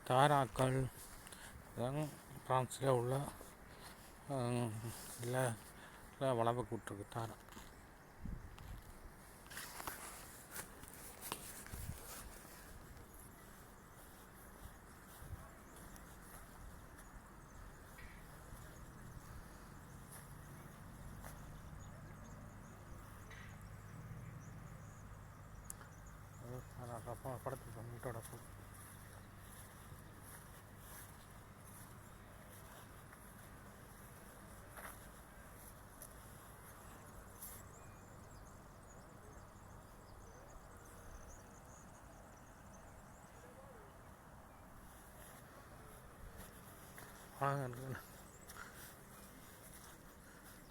தாராக்கள் தான் பிரான்ஸில் உள்ள இல்லை வளர்ப்பு கூட்டிருக்கு தாரா. படத்துக்கு வீட்டோட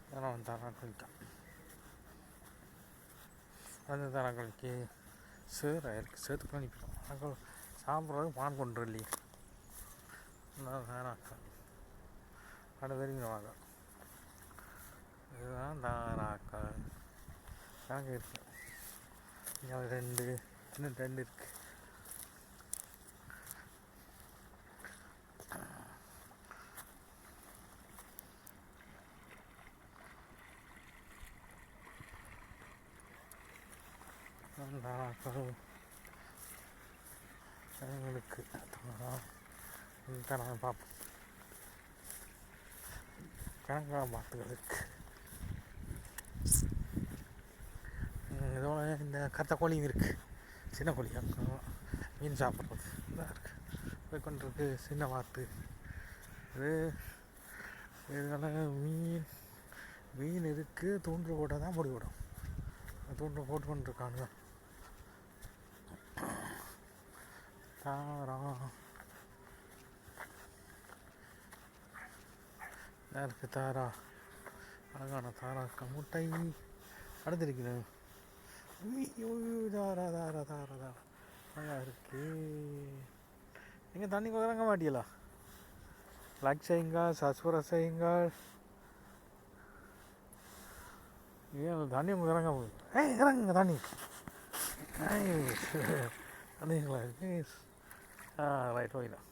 இதெல்லாம் தாராக்கள் தான். அந்த தாராக்களுக்கு சேராக இருக்குது, சேர்த்துக்கலாம் நிற்பிடும். நாங்கள் சாப்பிட்றது பான் கொண்டு இல்லையே தாராக்கள் அது தெரிஞ்சுவாங்க. இதுதான் தாராக்கள் நாங்கள் இருக்கு. இங்கே இன்னும் ரெண்டு இருக்குது. தாராக்கள் எங்களுக்கு நான் பார்ப்போம். கணக்காக பாட்டுகள் இருக்கு. இதோட இந்த கத்த கோழியும் இருக்குது, சின்ன கோழியாக மீன் சாப்பிட்றது இதாக இருக்குது. போய் கொண்டிருக்கு சின்ன வாத்து. இதனால் மீன் இருக்குது. தூண்டில் போட்டால் தான் முடி விடும். தூண்டில் போட்டு கொண்டிருக்கானுங்க. தாரா இருக்குது. தாரா அழகான தாராக்க முட்டை அடுத்திருக்கிறது. தாரா தாரா தாரா தாரா அழகாக இருக்கு. நீங்கள் தண்ணி இறங்க மாட்டீங்களா? லைக் செய்யுங்க, சப்ஸ்கிரைப் செய்யுங்க. ஏன் தண்ணி உங்களுக்கு இறங்க போகுது? இறங்குங்க தண்ணி. தண்ணிங்களா இருக்கு. ரைட் போயிடலாம்.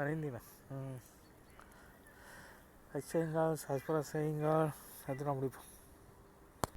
அறிந்தீங்களா? லைக் செய்யுங்க, சப்ஸ்கிரைப் செய்யுங்க. அதுதான் முடிப்போம்.